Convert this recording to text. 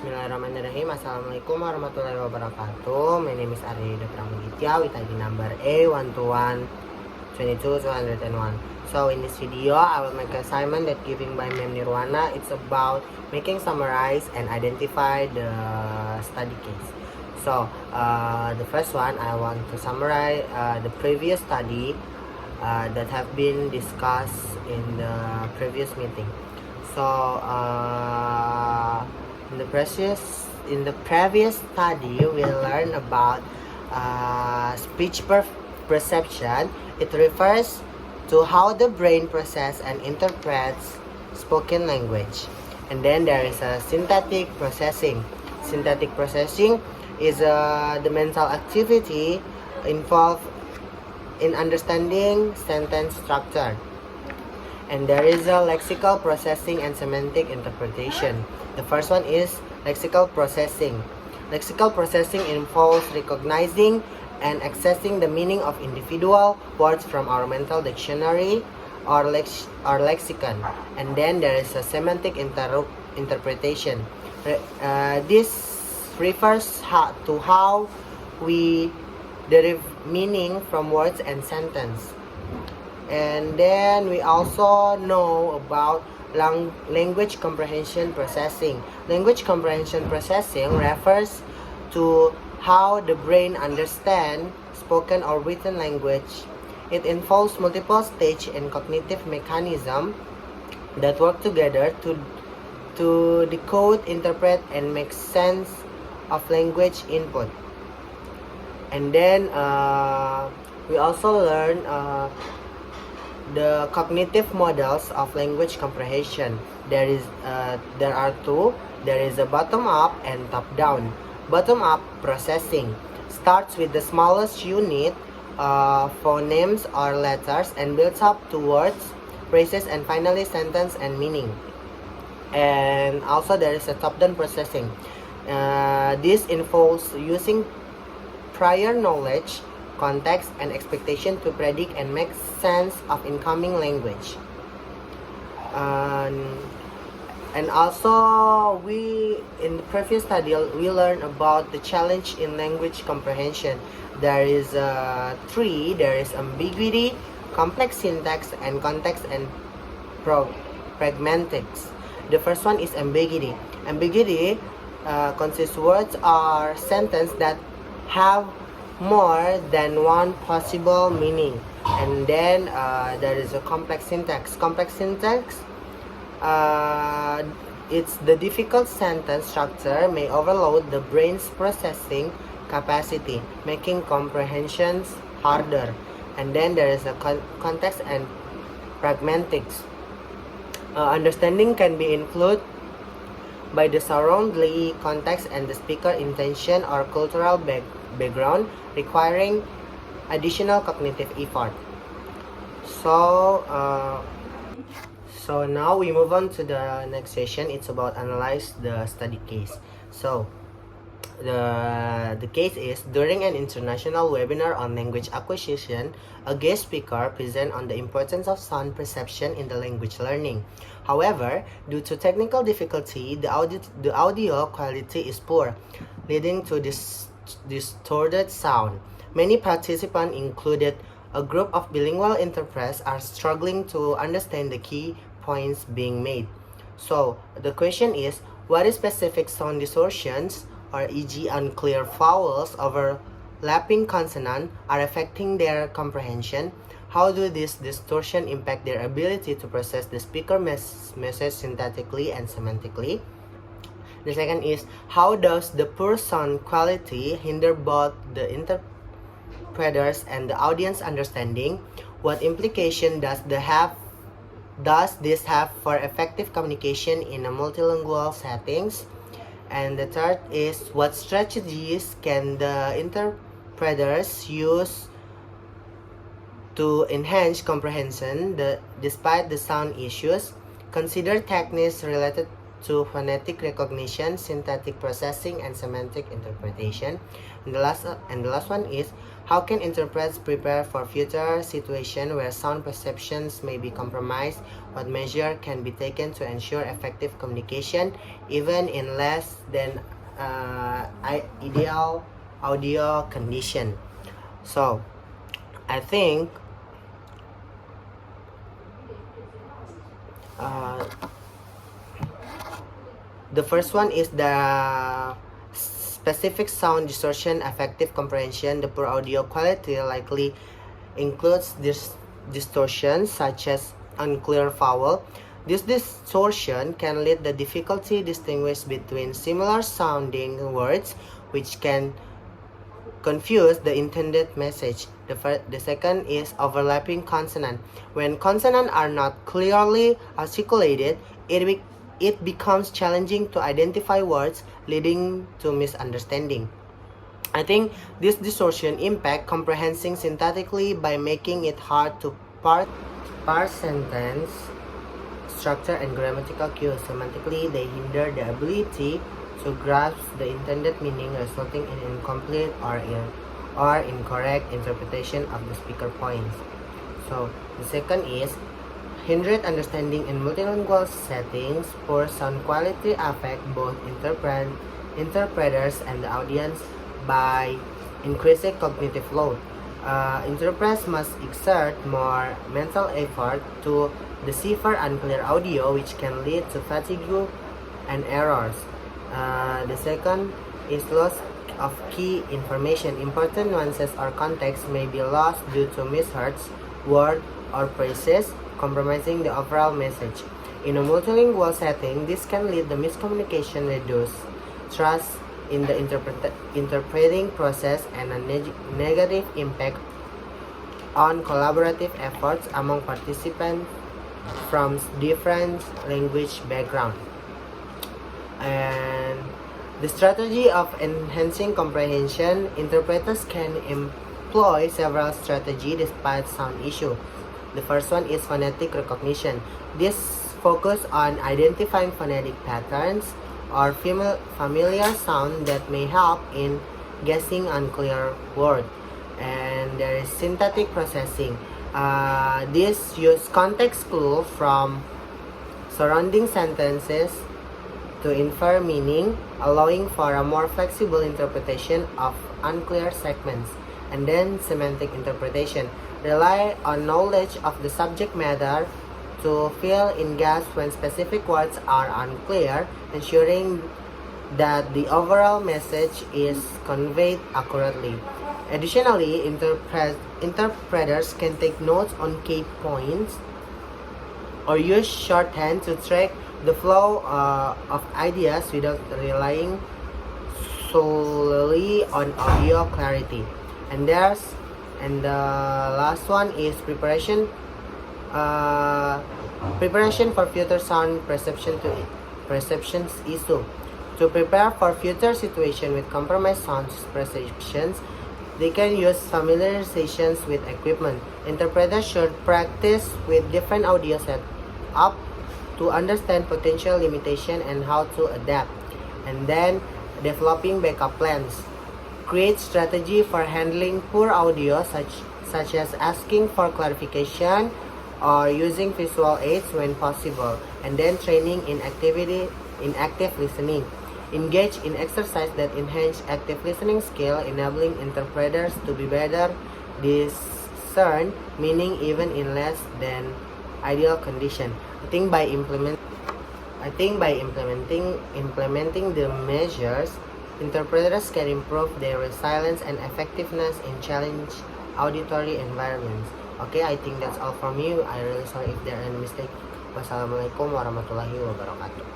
Bismillahirrahmanirrahim. Assalamualaikum warahmatullahi wabarakatuh. My name is Arya Pramuditya with ID number A121-22-201. So in this video, I will make an assignment that given by Ma'am Nirwana. It's about making summarize and identify the study case. So the first one, I want to summarize the previous study that have been discussed in the previous meeting. So in the previous study, we learned about speech perception. It refers to how the brain processes and interprets spoken language. And then there is a synthetic processing. Synthetic processing is the mental activity involved in understanding sentence structure. And there is a lexical processing and semantic interpretation. The first one is lexical processing. Lexical processing involves recognizing and accessing the meaning of individual words from our mental dictionary or lexicon. And then there is a semantic interpretation. This refers to how we derive meaning from words and sentence. And then we also know about language comprehension processing. Language comprehension processing refers to how the brain understands spoken or written language. It involves multiple stage and cognitive mechanisms that work together to decode, interpret, and make sense of language input. And then we also learn the cognitive models of language comprehension. There are two. There is a bottom-up and top-down. Bottom-up processing starts with the smallest unit, phonemes or letters, and builds up to words, phrases, and finally sentence and meaning. And also there is a top-down processing. This involves using prior knowledge, context, and expectation to predict and make sense of incoming language. And also in the previous study we learned about the challenge in language comprehension. There is three. There is ambiguity, complex syntax, and context and pragmatics. The first one is ambiguity. Ambiguity consists words or sentence that have more than one possible meaning. And then there is a complex syntax. Complex syntax, it's the difficult sentence structure may overload the brain's processing capacity, making comprehensions harder. And then there is a context and pragmatics. Understanding can be influenced by the surrounding context and the speaker intention or cultural background, requiring additional cognitive effort. So now we move on to the next session. It's about analyze the study case. So the case is, during an international webinar on language acquisition, a guest speaker present on the importance of sound perception in the language learning. However, due to technical difficulty, the audio quality is poor, leading to distorted sound. Many participants, included a group of bilingual interpreters, are struggling to understand the key points being made. So the question is, what is specific sound distortions, or e.g. unclear vowels, overlapping consonant, are affecting their comprehension? How do these distortions impact their ability to process the speaker message synthetically and semantically? The second is, how does the poor sound quality hinder both the interpreters and the audience understanding? What implication does this have for effective communication in a multilingual settings? And the third is, what strategies can the interpreters use to enhance comprehension despite the sound issues? Consider techniques related to phonetic recognition, syntactic processing, and semantic interpretation. And the last one is, how can interpreters prepare for future situations where sound perceptions may be compromised? What measure can be taken to ensure effective communication, even in less than ideal audio condition? So, I think the first one is the specific sound distortion, effective comprehension. The poor audio quality likely includes distortions such as unclear vowel. This distortion can lead to difficulty distinguish between similar sounding words, which can confuse the intended message. The second is overlapping consonant. When consonants are not clearly articulated, it becomes challenging to identify words, leading to misunderstanding. I think this distortion impacts comprehension syntactically by making it hard to parse sentence structure and grammatical cues. Semantically, they hinder the ability to grasp the intended meaning, resulting in incomplete or incorrect interpretation of the speaker points. So the second is hindered understanding in multilingual settings. Poor sound quality affect both interpreters and the audience by increasing cognitive load. Interpreters must exert more mental effort to decipher unclear audio, which can lead to fatigue and errors. The second is loss of key information. Important nuances or context may be lost due to misheard words or phrases, compromising the overall message. In a multilingual setting, this can lead to miscommunication, reduce trust in the interpreting process, and a negative impact on collaborative efforts among participants from different language backgrounds. And the strategy of enhancing comprehension, interpreters can employ several strategies despite sound issue. The first one is phonetic recognition. This focuses on identifying phonetic patterns or familiar sound that may help in guessing unclear words. And there is syntactic processing. This uses context clue from surrounding sentences to infer meaning, allowing for a more flexible interpretation of unclear segments. And then semantic interpretation. Rely on knowledge of the subject matter to fill in gaps when specific words are unclear, ensuring that the overall message is conveyed accurately. Additionally, interpreters can take notes on key points or use shorthand to track the flow of ideas without relying solely on audio clarity. And the last one is preparation for future sound perceptions issue. To prepare for future situation with compromised sound perceptions, they can use familiarizations with equipment. Interpreters should practice with different audio setup to understand potential limitation and how to adapt. And then developing backup plans. Create strategy for handling poor audio, such as asking for clarification or using visual aids when possible. And then training in active listening. Engage in exercise that enhance active listening skill, enabling interpreters to be better discern meaning even in less than ideal condition. I think by implementing the measures, interpreters can improve their resilience and effectiveness in challenging auditory environments. Okay, I think that's all from you. I really sorry if there are any mistake. Wassalamualaikum warahmatullahi wabarakatuh.